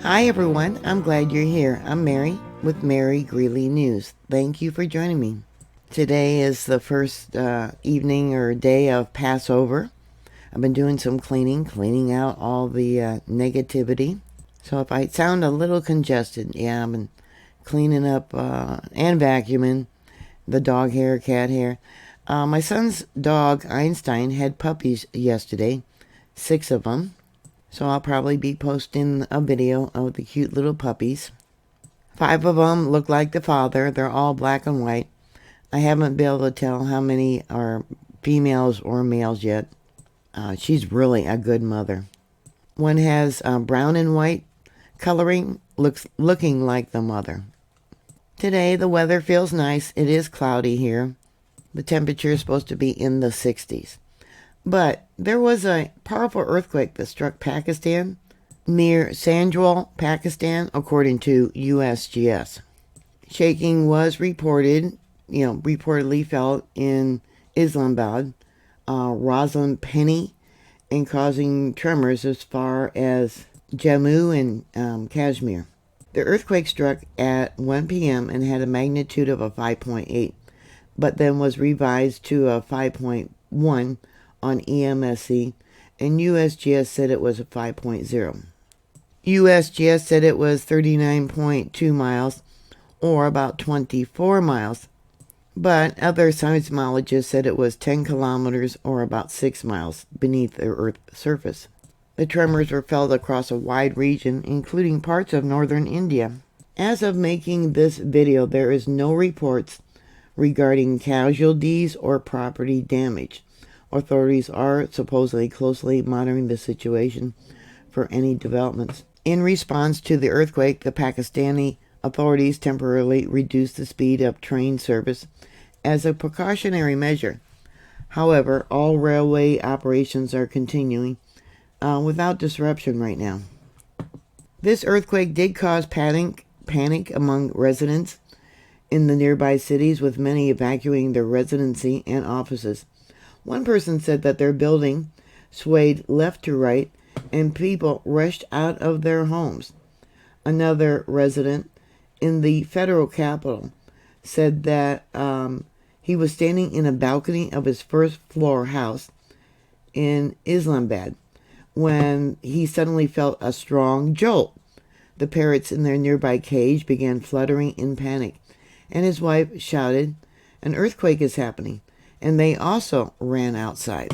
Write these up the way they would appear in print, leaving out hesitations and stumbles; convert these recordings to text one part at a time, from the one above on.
Hi everyone, I'm glad you're here. I'm Mary with MaryGreeley News. Thank you for joining me. Today is the first evening or day of Passover. I've been doing some cleaning out all the negativity. So if I sound a little congested, yeah, I've been cleaning up and vacuuming the dog hair, cat hair. My son's dog, Einstein, had puppies yesterday, 6 of them. So I'll probably be posting a video of the cute little puppies. 5 of them look like the father. They're all black and white. I haven't been able to tell how many are females or males yet. She's really a good mother. One has brown and white coloring, looking like the mother. Today the weather feels nice. It is cloudy here. The temperature is supposed to be in the 60s. But there was a powerful earthquake that struck Pakistan near Sanjwal, Pakistan, according to USGS. Shaking was reportedly felt in Islamabad, Rawalpindi, and causing tremors as far as Jammu and Kashmir. The earthquake struck at 1 p.m. and had a magnitude of a 5.8, but then was revised to a 5.1 on EMSC, and USGS said it was a 5.0. USGS said it was 39.2 miles, or about 24 miles, but other seismologists said it was 10 kilometers, or about 6 miles, beneath the Earth's surface. The tremors were felt across a wide region, including parts of northern India. As of making this video, there is no reports regarding casualties or property damage. Authorities are supposedly closely monitoring the situation for any developments. In response to the earthquake, the Pakistani authorities temporarily reduced the speed of train service as a precautionary measure. However, all railway operations are continuing without disruption right now. This earthquake did cause panic among residents in the nearby cities, with many evacuating their residency and offices. One person said that their building swayed left to right and people rushed out of their homes. Another resident in the federal capital said that he was standing in a balcony of his first floor house in Islamabad when he suddenly felt a strong jolt. The parrots in their nearby cage began fluttering in panic, and his wife shouted, "An earthquake is happening," and they also ran outside.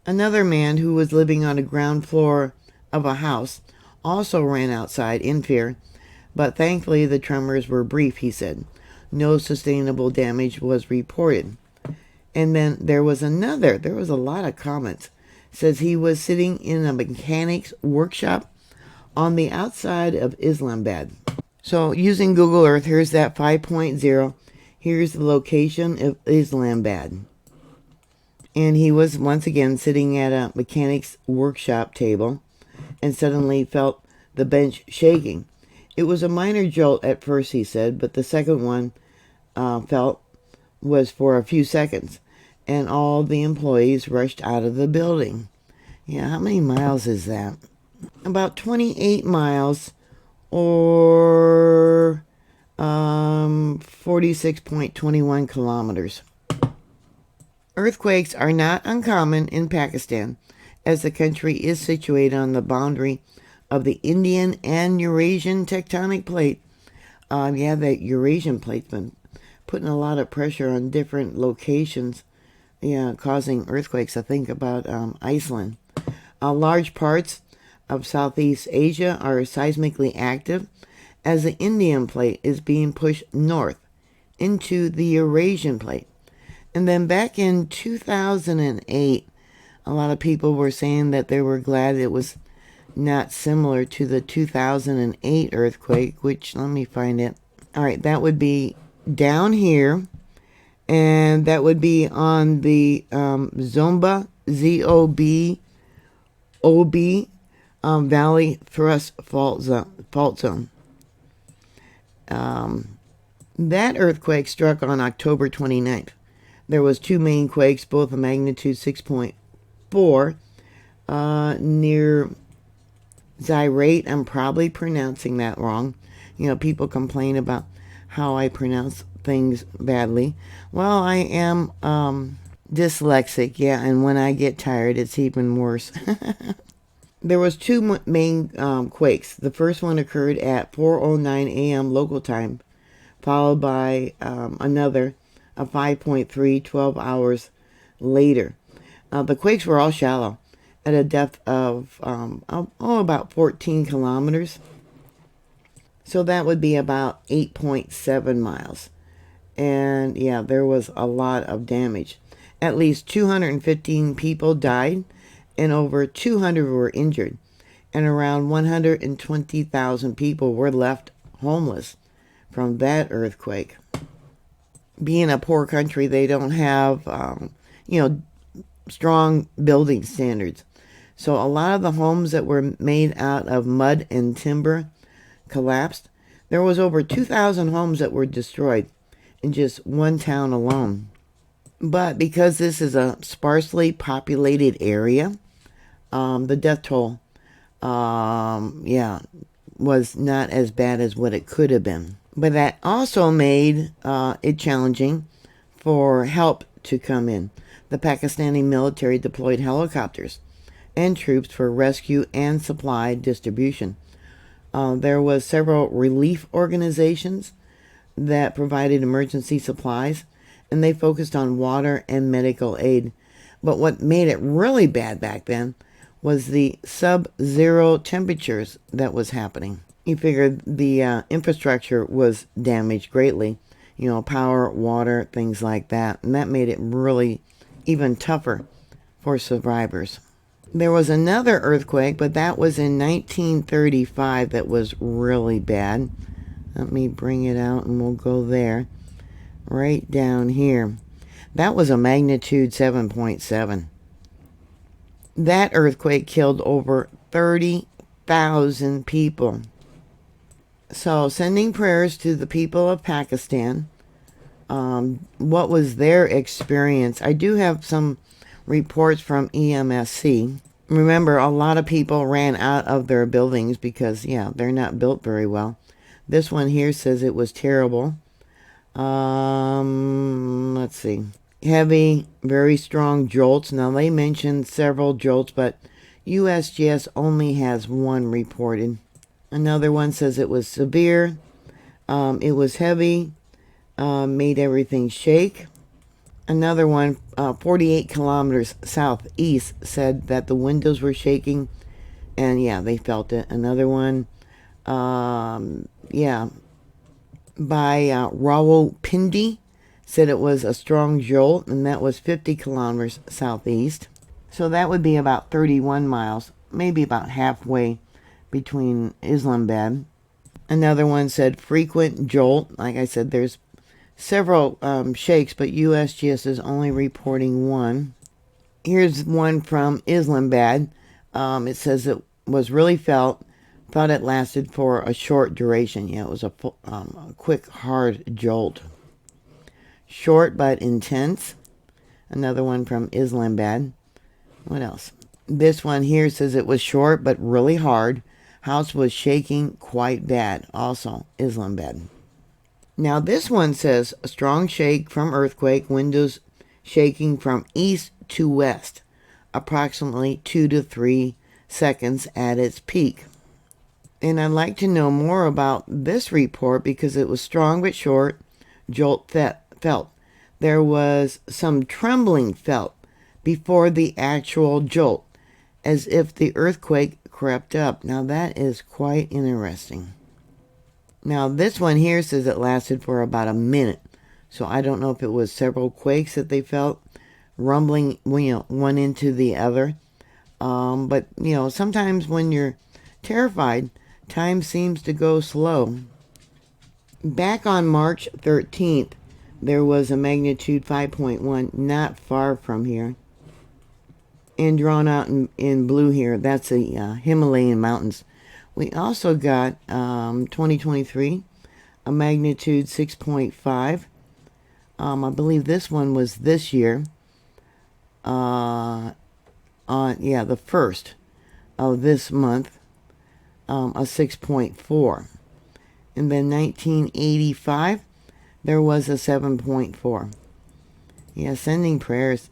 Another man who was living on a ground floor of a house also ran outside in fear, but thankfully the tremors were brief, he said. No sustainable damage was reported. And then there was a lot of comments. Says he was sitting in a mechanic's workshop on the outside of Islamabad. So using Google Earth, here's that 5.0. Here's the location of Islamabad. And he was once again sitting at a mechanic's workshop table and suddenly felt the bench shaking. It was a minor jolt at first, he said, but the second one felt was for a few seconds, and all the employees rushed out of the building. Yeah, how many miles is that? About 28 miles, or 46.21 kilometers. Earthquakes are not uncommon in Pakistan, as the country is situated on the boundary of the Indian and Eurasian tectonic plate. That Eurasian plate's been putting a lot of pressure on different locations, causing earthquakes. I think about Iceland. Large parts of Southeast Asia are seismically active, as the Indian plate is being pushed north into the Eurasian plate. And then back in 2008, a lot of people were saying that they were glad it was not similar to the 2008 earthquake, which, let me find it. All right, that would be down here, and that would be on the Zomba, Z-O-B-O-B, Valley Thrust Fault Zone. That earthquake struck on October 29th. There was 2 main quakes, both of magnitude 6.4, near Zyrate, I'm probably pronouncing that wrong. You know, people complain about how I pronounce things badly. Well, I am dyslexic, yeah, and when I get tired, it's even worse. There was two main quakes. The first one occurred at 4:09 a.m. local time, followed by another, a 5.3, 12 hours later. The quakes were all shallow, at a depth of about 14 kilometers. So that would be about 8.7 miles. And yeah, there was a lot of damage. At least 215 people died and over 200 were injured. And around 120,000 people were left homeless from that earthquake. Being a poor country, they don't have, strong building standards. So a lot of the homes that were made out of mud and timber collapsed. There was over 2,000 homes that were destroyed in just one town alone. But because this is a sparsely populated area, the death toll, was not as bad as what it could have been. But that also made it challenging for help to come in. The Pakistani military deployed helicopters and troops for rescue and supply distribution. There was several relief organizations that provided emergency supplies, and they focused on water and medical aid. But what made it really bad back then was the sub-zero temperatures that was happening. You figured the infrastructure was damaged greatly, power, water, things like that, and that made it really even tougher for survivors. There was another earthquake, but that was in 1935 that was really bad. Let me bring it out and we'll go there. Right down here. That was a magnitude 7.7. That earthquake killed over 30,000 people. So, sending prayers to the people of Pakistan. What was their experience? I do have some reports from EMSC. Remember, a lot of people ran out of their buildings because, they're not built very well. This one here says it was terrible. Let's see. Heavy, very strong jolts. Now, they mentioned several jolts, but USGS only has one reported. Another one says it was severe. It was heavy. Made everything shake. Another one, 48 kilometers southeast, said that the windows were shaking. And they felt it. Another one, by Rawalpindi, said it was a strong jolt, and that was 50 kilometers southeast. So that would be about 31 miles, maybe about halfway between Islamabad. Another one said frequent jolt. Like I said, there's several shakes, but USGS is only reporting one. Here's one from Islamabad. It says it was really felt. Thought it lasted for a short duration. It was a quick, hard jolt. Short but intense. Another one from Islamabad. What else? This one here says it was short but really hard. House was shaking quite bad. Also, Islamabad. Now this one says a strong shake from earthquake. Windows shaking from east to west. Approximately 2 to 3 seconds at its peak. And I'd like to know more about this report because it was strong but short. Jolt felt. There was some trembling felt before the actual jolt, as if the earthquake crept up. Now that is quite interesting. Now this one here says it lasted for about a minute. So I don't know if it was several quakes that they felt rumbling, one into the other. But sometimes when you're terrified, time seems to go slow. Back on March 13th, there was a magnitude 5.1 not far from here. And drawn out in blue here, that's the Himalayan mountains. We also got 2023, a magnitude 6.5. I believe this one was this year. The 1st of this month. a 6.4. And then 1985, there was a 7.4. Yeah, sending prayers.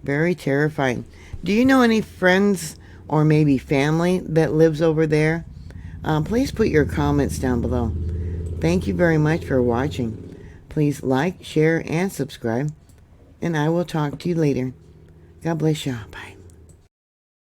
Very terrifying. Do you know any friends or maybe family that lives over there? Please put your comments down below. Thank you very much for watching. Please like, share, and subscribe. And I will talk to you later. God bless you. Bye.